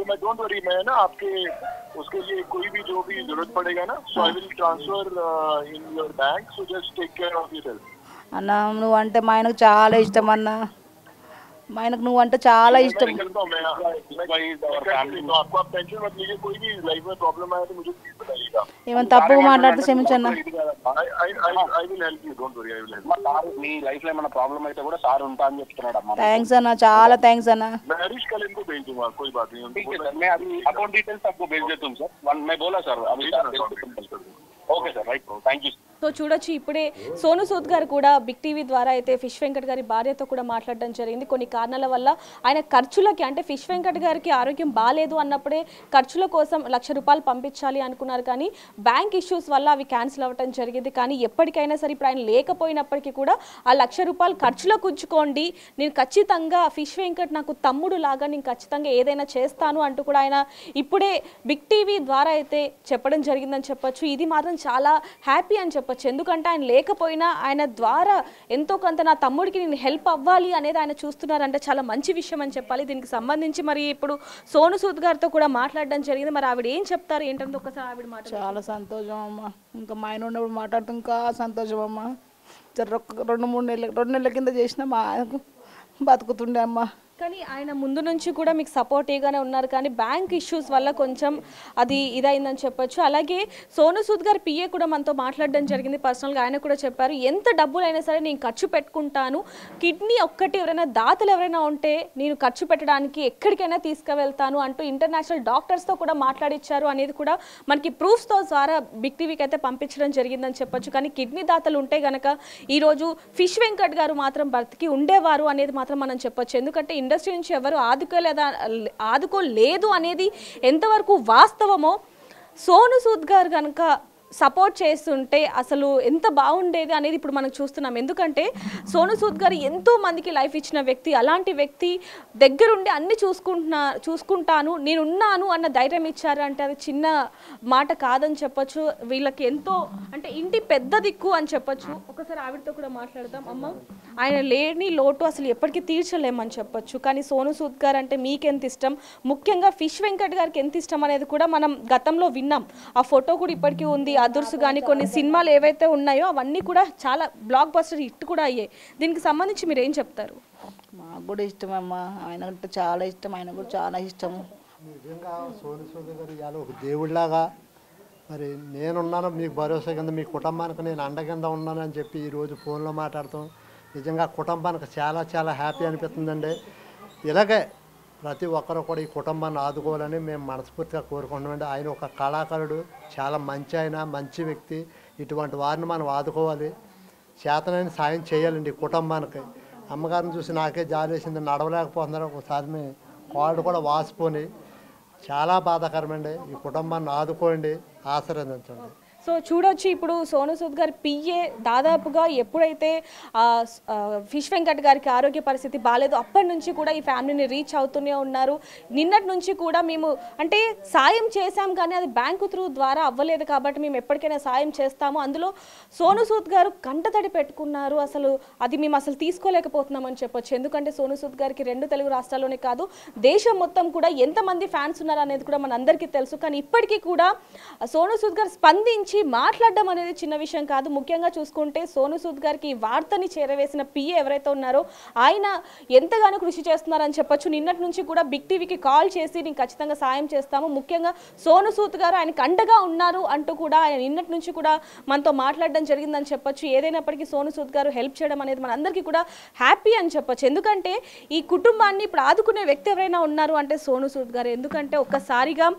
मैं don't worry, मैं ना आपके उसके लिए कोई भी जो भी जरूरत पड़ेगा ना, so I will transfer in your bank, so just take care of yourself. అన్న నువ్వంటే మా ఆయనకు చాలా ఇష్టం అన్న, మా ఆయనకు నువ్వంటే చాలా ఇష్టం. तो आपको आप टेंशन मत लीजिए, कोई भी लाइफ में प्रॉब्लम आया तो मुझे प्लीज बताइएगा. ఏమైనా తప్పుగా మాట్లాడితే క్షమించన్న. I will help you, don't worry, I will help you. Me life లో ఏమైనా ప్రాబ్లం అయితే కూడా సార్ ఉంటా అని చెప్తున్నాడు అమ్మా. థ్యాంక్స్ అన్న, చాలా థ్యాంక్స్ అన్న. मैं हरीश कल इनको भेज दूंगा, कोई बात नहीं. ठीक है सर, मैं अभी अकाउंट डिटेल्स आपको भेज देता हूँ सर. मैं बोला सर अभी. Okay sir, right, thank you. So చూడొచ్చు ఇప్పుడే సోను సూద్ గారు కూడా బిగ్ టీవీ ద్వారా అయితే ఫిష్ వెంకట్ గారి భార్యతో కూడా మాట్లాడడం జరిగింది. కొన్ని కారణాల వల్ల ఆయన ఖర్చులకి, అంటే ఫిష్ వెంకట్ గారికి ఆరోగ్యం బాగాలేదు అన్నప్పుడే ఖర్చుల కోసం ₹1,00,000 పంపించాలి అనుకున్నారు, కానీ బ్యాంక్ ఇష్యూస్ వల్ల అవి క్యాన్సిల్ అవ్వడం జరిగింది. కానీ ఎప్పటికైనా సరే ఇప్పుడు ఆయన లేకపోయినప్పటికీ కూడా ఆ ₹1,00,000 ఖర్చులకు ఉంచుకోండి, నేను ఖచ్చితంగా ఫిష్ వెంకట్ నాకు తమ్ముడు లాగా, నేను ఖచ్చితంగా ఏదైనా చేస్తాను అంటూ కూడా ఆయన ఇప్పుడే బిగ్ టీవీ ద్వారా అయితే చెప్పడం జరిగిందని చెప్పొచ్చు. ఇది మాత్రం చాలా హ్యాపీ అని చెప్పొచ్చు. ఎందుకంటే ఆయన లేకపోయినా ఆయన ద్వారా ఎంతో కొంత నా తమ్ముడికి నేను హెల్ప్ అవ్వాలి అనేది ఆయన చూస్తున్నారంటే చాలా మంచి విషయం అని చెప్పాలి. దీనికి సంబంధించి మరి ఇప్పుడు సోను సూద్ గారితో కూడా మాట్లాడడం జరిగింది. మరి ఆవిడ ఏం చెప్తారు ఏంటంటే ఒకసారి ఆవిడ మాట. చాలా సంతోషం అమ్మ, ఇంకా మా ఆయన ఉన్నప్పుడు మాట్లాడుతూ ఇంకా సంతోషం అమ్మ. 2 నెలల కింద చేసిన మా ఆయనకు బతుకుతుండే అమ్మ. కానీ ఆయన ముందు నుంచి కూడా మీకు సపోర్టివ్గానే ఉన్నారు, కానీ బ్యాంక్ ఇష్యూస్ వల్ల కొంచెం అది ఇదైందని చెప్పొచ్చు. అలాగే సోను సూద్ గారి పిఏ కూడా మనతో మాట్లాడడం జరిగింది పర్సనల్గా. ఆయన కూడా చెప్పారు ఎంత డబ్బులైనా సరే నేను ఖర్చు పెట్టుకుంటాను, కిడ్నీ ఒక్కటి ఎవరైనా దాతలు ఎవరైనా ఉంటే నేను ఖర్చు పెట్టడానికి ఎక్కడికైనా తీసుకువెళ్తాను అంటూ ఇంటర్నేషనల్ డాక్టర్స్తో కూడా మాట్లాడిచ్చారు అనేది కూడా మనకి ప్రూఫ్స్తో ద్వారా బిగ్ టీవీకి అయితే పంపించడం జరిగిందని చెప్పొచ్చు. కానీ కిడ్నీ దాతలు ఉంటే కనుక ఈరోజు ఫిష్ వెంకట్ గారు మాత్రం బ్రతికి ఉండేవారు అనేది మాత్రం మనం చెప్పొచ్చు. ఎందుకంటే ఇండస్ట్రీ నుంచి ఎవరు ఆదుకోలేదు అనేది ఎంతవరకు వాస్తవమో సోను సూద్ గారు కనుక సపోర్ట్ చేస్తుంటే అసలు ఎంత బాగుండేది అనేది ఇప్పుడు మనం చూస్తున్నాం. ఎందుకంటే సోను సూద్ గారు ఎంతో మందికి లైఫ్ ఇచ్చిన వ్యక్తి, అలాంటి వ్యక్తి దగ్గరుండి అన్ని చూసుకుంటాను నేనున్నాను అన్న ధైర్యం ఇచ్చారు అంటే అది చిన్న మాట కాదని చెప్పొచ్చు. వీళ్ళకి ఎంతో అంటే ఇంటి పెద్ద దిక్కు అని చెప్పొచ్చు. ఒకసారి ఆవిడతో కూడా మాట్లాడదాం. అమ్మ, ఆయన లేని లోటు అసలు ఎప్పటికీ తీర్చలేమని చెప్పొచ్చు. కానీ సోను సూద్ గారు అంటే మీకెంత ఇష్టం, ముఖ్యంగా ఫిష్ వెంకట్ గారికి ఎంత ఇష్టం అనేది కూడా మనం గతంలో విన్నాం. ఆ ఫోటో కూడా ఇప్పటికీ ఉంది. అదుర్సు కానీ కొన్ని సినిమాలు ఏవైతే ఉన్నాయో అవన్నీ కూడా చాలా బ్లాక్ బస్టర్ హిట్ కూడా అయ్యాయి. దీనికి సంబంధించి మీరు ఏం చెప్తారు? మాకు కూడా ఇష్టం అమ్మ, ఆయన అంటే చాలా ఇష్టం, ఆయన కూడా చాలా ఇష్టం. నిజంగా సోను సూద్ గారు ఇవాళ ఒక దేవుడిలాగా, మరి నేనున్నాను మీకు భరోసా కింద, మీ కుటుంబానికి నేను అండ కింద ఉన్నానని చెప్పి ఈరోజు ఫోన్లో మాట్లాడతాం. నిజంగా కుటుంబానికి చాలా చాలా హ్యాపీ అనిపిస్తుందండి. ఇలాగే ప్రతి ఒక్కరు కూడా ఈ కుటుంబాన్ని ఆదుకోవాలని మేము మనస్ఫూర్తిగా కోరుకుంటున్నామండి. ఆయన ఒక కళాకారుడు, చాలా మంచి ఆయన, మంచి వ్యక్తి. ఇటువంటి వారిని మనం ఆదుకోవాలి, చేతనైన సాయం చేయాలండి ఈ కుటుంబానికి. అమ్మగారిని చూసి నాకే జాలేసింది, నడవలేకపోతున్నారు. ఒకసారి కాళ్ళు కూడా వాసిపోయి చాలా బాధాకరమండి. ఈ కుటుంబాన్ని ఆదుకోండి, ఆశీర్వదించండి. సో చూడొచ్చు ఇప్పుడు సోను సూద్ గారి పిఏ దాదాపుగా ఎప్పుడైతే ఫిష్ వెంకట్ గారికి ఆరోగ్య పరిస్థితి బాగాలేదు అప్పటి నుంచి కూడా ఈ ఫ్యామిలీని రీచ్ అవుతూనే ఉన్నారు. నిన్నటి నుంచి కూడా మేము అంటే సాయం చేశాం, కానీ అది బ్యాంకు త్రూ ద్వారా అవ్వలేదు కాబట్టి మేము ఎప్పటికైనా సాయం చేస్తాము. అందులో సోను సూద్ గారు కంటతడి పెట్టుకున్నారు. అసలు అది మేము అసలు తీసుకోలేకపోతున్నామని చెప్పొచ్చు. ఎందుకంటే సోను సూద్ గారికి 2 తెలుగు రాష్ట్రాల్లోనే కాదు దేశం మొత్తం కూడా ఎంతమంది ఫ్యాన్స్ ఉన్నారు అనేది కూడా మనందరికీ తెలుసు. కానీ ఇప్పటికీ కూడా సోను సూద్ గారు స్పందించి మాట్లాడడం అనేది చిన్న విషయం కాదు. ముఖ్యంగా చూసుకుంటే సోను సూద్ గారికి వార్తని చేరవేసిన పిఏ ఎవరైతే ఉన్నారో ఆయన ఎంతగానో కృషి చేస్తున్నారని చెప్పొచ్చు. నిన్నటి నుంచి కూడా బిగ్ టీవీకి కాల్ చేసి నేను ఖచ్చితంగా సాయం చేస్తాము, ముఖ్యంగా సోను సూద్ గారు ఆయనకు అండగా ఉన్నారు అంటూ కూడా ఆయన నిన్నటి నుంచి కూడా మనతో మాట్లాడడం జరిగిందని చెప్పొచ్చు. ఏదైనప్పటికీ సోను సూద్ గారు హెల్ప్ చేయడం అనేది మనందరికీ కూడా హ్యాపీ అని చెప్పొచ్చు. ఎందుకంటే ఈ కుటుంబాన్ని ఇప్పుడు ఆదుకునే వ్యక్తి ఎవరైనా ఉన్నారు అంటే సోను సూద్ గారు. ఎందుకంటే ఒక్కసారిగా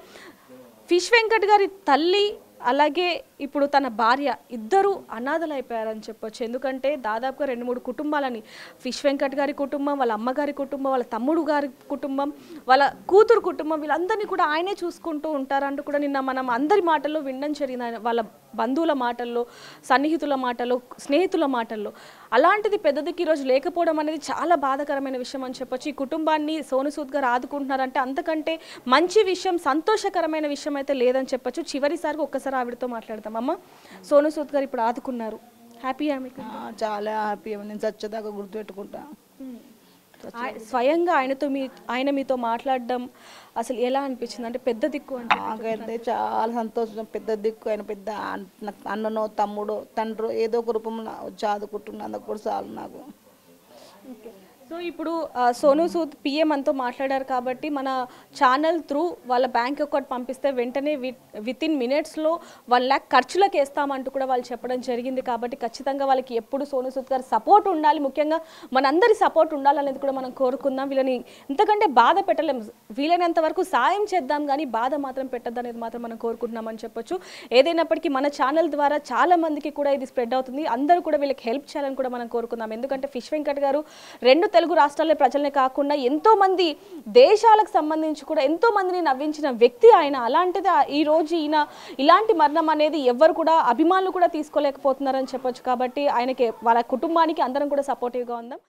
ఫిష్ వెంకట్ గారి తల్లి అలాగే ఇప్పుడు తన భార్య ఇద్దరు అనాథలైపోయారని చెప్పొచ్చు. ఎందుకంటే దాదాపుగా 2-3 కుటుంబాలని, ఫిష్ వెంకట్ గారి కుటుంబం, వాళ్ళ అమ్మగారి కుటుంబం, వాళ్ళ తమ్ముడు గారి కుటుంబం, వాళ్ళ కూతురు కుటుంబం, వీళ్ళందరినీ కూడా ఆయనే చూసుకుంటూ ఉంటారంటూ కూడా నిన్న మనం అందరి మాటల్లో వినడం జరిగింది. వాళ్ళ బంధువుల మాటల్లో, సన్నిహితుల మాటల్లో, స్నేహితుల మాటల్లో. అలాంటిది పెద్దదికి ఈరోజు లేకపోవడం అనేది చాలా బాధాకరమైన విషయం అని చెప్పొచ్చు. ఈ కుటుంబాన్ని సోను సూద్ గారు ఆదుకుంటున్నారంటే అంతకంటే మంచి విషయం, సంతోషకరమైన విషయం అయితే లేదని చెప్పొచ్చు. చివరిసారి ఒక్కసారి ఆవిడతో మాట్లాడతాం. అమ్మ, సోను సూద్ గారు ఇప్పుడు ఆదుకున్నారు, హ్యాపీ? చాలా హ్యాపీ, నేను చచ్చేదాకా గుర్తుపెట్టుకుంటా. స్వయంగా ఆయన మీతో మాట్లాడడం అసలు ఎలా అనిపించింది? అంటే పెద్ద దిక్కు అంటే నాకైతే చాలా సంతోషం. పెద్ద దిక్కు ఆయన పెద్ద అన్ననో తమ్ముడో తండ్రో ఏదో ఒక రూపంలో చదువుకుంటున్నందుకు కూడా చాలు నాకు. సో ఇప్పుడు సోనూ సూద్ పిఏ మనతో మాట్లాడారు కాబట్టి మన ఛానల్ త్రూ వాళ్ళ బ్యాంక్ అకౌంట్ పంపిస్తే వెంటనే విత్ ఇన్ మినిట్స్లో 1 lakh ఖర్చులకు వేస్తామంటూ కూడా వాళ్ళు చెప్పడం జరిగింది. కాబట్టి ఖచ్చితంగా వాళ్ళకి ఎప్పుడు సోనూ సూద్ గారు సపోర్ట్ ఉండాలి, ముఖ్యంగా మనందరి సపోర్ట్ ఉండాలనేది కూడా మనం కోరుకుందాం. వీళ్ళని ఇంతకంటే బాధ పెట్టలేము, వీలైనంత వరకు సాయం చేద్దాం కానీ బాధ మాత్రం పెట్టద్దు అనేది మాత్రం మనం కోరుకుంటున్నామని చెప్పొచ్చు. ఏదైనప్పటికీ మన ఛానల్ ద్వారా చాలా మందికి కూడా ఇది స్ప్రెడ్ అవుతుంది, అందరూ కూడా వీళ్ళకి హెల్ప్ చేయాలని కూడా మనం కోరుకుందాం. ఎందుకంటే ఫిష్ వెంకట్ గారు 2 తెలుగు రాష్ట్రాల ప్రజలనే కాకుండా ఎంతో మంది దేశాలకు సంబంధించి కూడా ఎంతో మందిని నవ్వించిన వ్యక్తి ఆయన. అలాంటిది ఈ రోజు ఇలాంటి మరణం అనేది ఎవ్వరు కూడా అభిమానులు కూడా తీసుకోలేకపోతున్నారని చెప్పొచ్చు. కాబట్టి ఆయనకి వాళ్ళ కుటుంబానికి అందరం కూడా సపోర్టివ్గా ఉందాం.